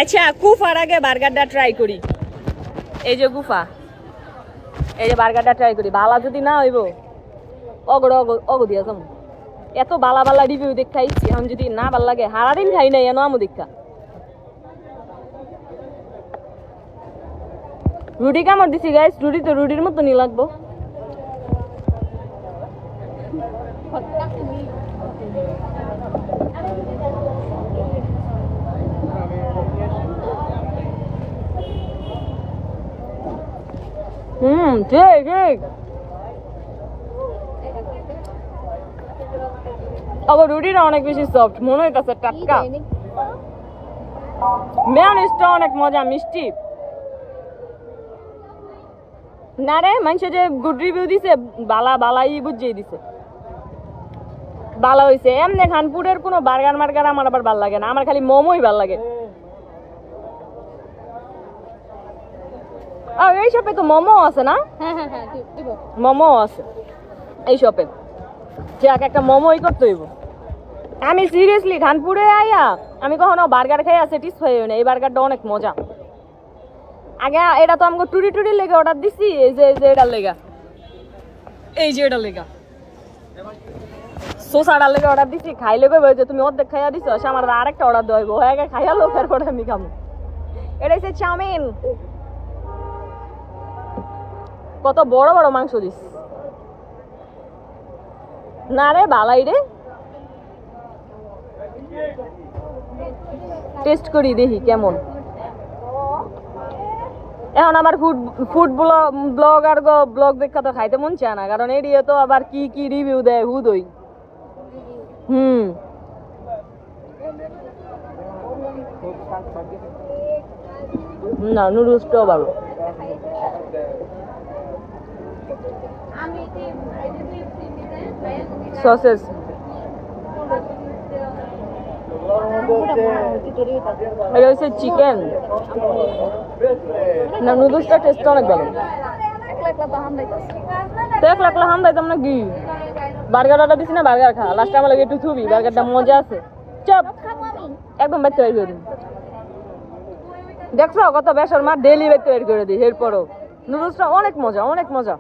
আচ্ছা কুফার আগে বার্গারটা ট্রাই করি। এই যে গুফা, এই যে বার্গারটা ট্রাই করি। বালা যদি না হইব অগ দিয়া যাম। এত বালা বালা রিভিউ দেখাইছি, এখন যদি না ভাল লাগে সারাদিন খাই নাই এনো আমু দেখা। রুটি কামড় দিছি গাইস, রুটি তো রুটির মতনই লাগবো। ঠিক ঠিক। আবার রুটিটা অনেক বেশি সফট, মনে হইতাছে টাটকা। মেয়োনিজটা অনেক মজা, মিষ্টি। না রে, মানুষে যে গুড রিভিউ দিছে বালাই বুঝিয়ে দিছে, ভালো হয়েছে। এমনি খানপুরের কোনো বার্গার মার্গার আমার আবার ভাল লাগে না, আমার খালি মোমোই ভাল লাগে। আর এই শপে তো মোমো আছে না? হ্যাঁ, মোমো আছে এই শপে। যাক একটা মোমোই করতে হইব। আমি সিরিয়াসলি খানপুরে আইয়া আমি কখনো বার্গার খাইয়া স্যাটিসফাই হই না। এই বার্গারটা অনেক মজা। আগে এটা তো আমাকে টুরি লেগে অর্ডার দিছি, এই যে এটার লেগা, এই যে এটার লেগা সোসাটার লেগে অর্ডার দিছি। খাইলে কইব যে তুমি অর্ধেক খাইয়া দিছো, আমার আরেকটা অর্ডার দেব। হয়ে গেছে খাইয়া লোক আর পরে আমি খামু। এটা হচ্ছে চাউমিন। কত বড় বড় মাংস দিস না রে, বালাই রে। টেস্ট করি দেখি কেমন। এখন আমার ফুড ব্লগার ব্লগ দেখা তো খাইতে মন চায় না, কারণ এরিয়া তো আবার কি কি রিভিউ দেয় হুদই। না, নুডলসটাও ভালো। সসেস এটা হচ্ছে চিকেন। না, নুডলসটা টেস্ট অনেক ভালো। দেখ লাগলো হাম দাইতাম না কি। বার্গার অর্ডার দিছি না, বার্গার খা। লাস্টে আমার লাগে একটু থুবি, বার্গারটা মজা আছে। চপ একদম বেচতে বের করে দিই। দেখছো কত বেসর মা ডেলি বেচতে বের করে দিই। এরপরও নুডলসটা অনেক মজা, অনেক মজা।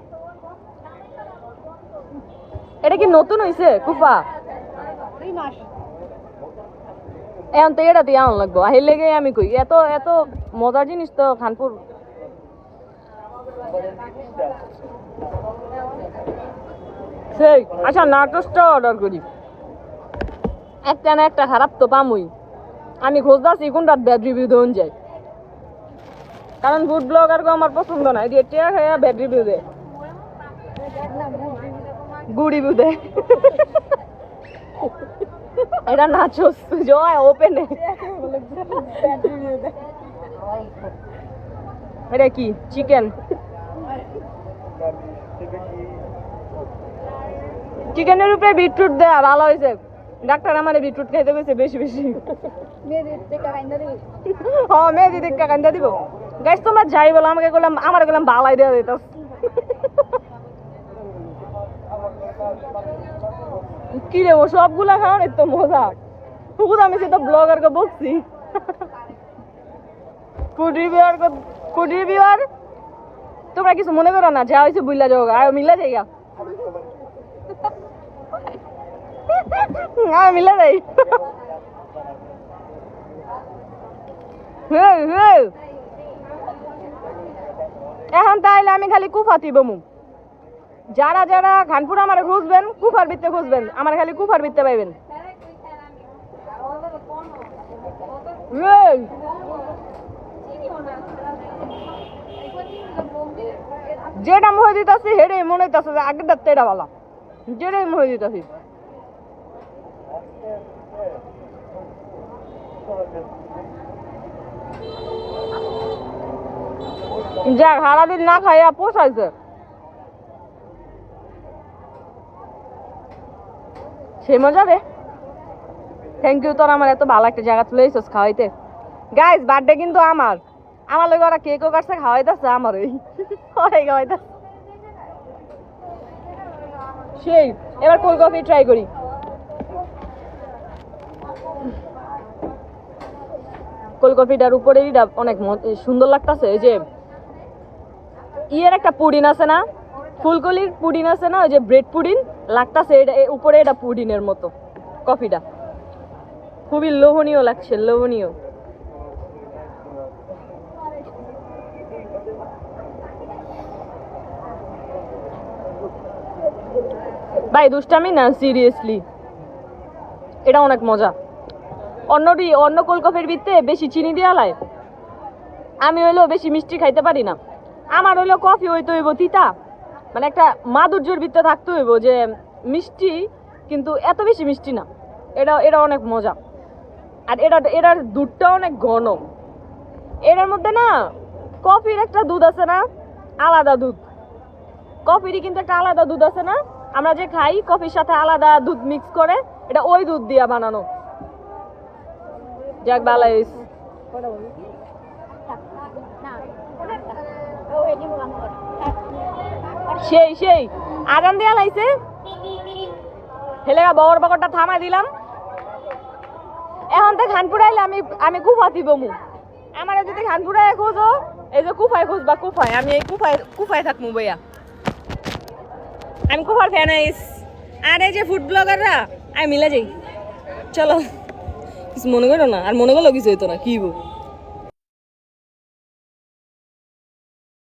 এটা কি নতুন হইছে কুফা? এখন তো এটা দিয়ে আন লাগবো। আহির লেগে আমি কই এত এত মজার জিনিস তো খানপুর। সেই আচ্ছা নাটোসটা অর্ডার করি। একটা না একটা খারাপ তো পামুই। আমি খোঁজদাছি কোনটা ব্যাড রিভিউ দেন যায়, কারণ ফুড ব্লগার গো আমার পছন্দ না। এটি টিয়া খাইয়া ব্যাড রিভিউ দেয়, গুড রিভিউ দেয়। এটা নাচোস জয় ওপেন। এটা কি চিকেন? চিকেনের উপরে বিটরুট দেয়া ভালো হয়েছে। ডাক্তার আমার বিটরুট খাইতে গেছে বেশি বেশি। হ্যাঁ, মেয়েদি দেখা কান্দা দিব। গাইস তোমরা যাই বলো, আমাকে বললাম আমার গেলাম বালাই দেওয়া যেত। কি রে ও সবগুলা খাওয়ার তো মজা। আমি সেটা ব্লগারকে বলছি। ফুড রিভিউয়ার তোমরা কিছু মনে করো না, যা হয়েছে বুঝলা যাও। আর মিলা যাই মিলা যাই। এখন তাইলে আমি খালি কুফাতি বমু। যারা যারা খানপুর আমার খুঁজবেন, কুফার ভিত্তে খুঁজবেন, আমার খালি কুফার ভিত্তে পাইবেন। যেটা মনে দিতেছি হেরে মনে হইতেছে যে আগের ডাক্তার এটা ভালো, যেটাই মনে দিতেছি। যাক সারাদিন না খাইয়া পোষাইছে। সেই মজা রে। থ্যাংক ইউ তোর আমার এত ভালো একটা জায়গা তুলে এসেছিস খাওয়াইতে। গাইস বার্থডে কিন্তু আমার লোক ওরা কেকও কাটছে, খাওয়াইতেছে আমার ওই খাওয়াইতেছে। সেই এবার কোল্ড কফি ট্রাই করি। কোল্ড কফিটার উপরে এটা অনেক সুন্দর লাগতেছে। এই যে ইয়ের একটা পুডিং আছে না, ফুলকলির পুডিং আছে না, ওই যে ব্রেড পুডিং লাগতেছে, এটা উপরে এটা পুডিংয়ের মতো কফিটা খুবই লোভনীয় লাগছে, লোভনীয়। ভাই দুষ্টামি না, সিরিয়াসলি এটা অনেক মজা। অন্য কোল্ড কফির ভিতরে বেশি চিনি দেওয়া লাগে, আমি হইলো বেশি মিষ্টি খাইতে পারি না। আমার হইলো কফি হইতে হইব তিতা, মানে একটা মাধুর্যের ভিতরে থাকতে হইব যে মিষ্টি, কিন্তু এত বেশি মিষ্টি না। এটা অনেক মজা। আর এটার দুধটা অনেক ঘন। এটার মধ্যে না কফির একটা দুধ আছে না, আলাদা দুধ, কফিরই কিন্তু একটা আলাদা দুধ আছে না, আমরা যে খাই কফির সাথে আলাদা দুধ মিক্স করে, এটা ওই দুধ দিয়া বানানো। যাক ভালো হইছে। সেই আজান দেয়া লাইছে, হেলেগা বগর বগরটা থামাই দিলাম। এখন তো খানপুরে আইলে আমি কুফা দিব মু, আমার যদি খানপুরে খোঁজো, এই যে কুফায় খুঁজবা, কুফায় আমি এই কুফায় থাকবো বইয়া, আমি কুফার ফ্যান আইস। আর এই যে ফুড ব্লগাররা আমি মিলে যাই, চলো কিছু মনে করো না, আর মনে করলেও কিছু হইতো না, কি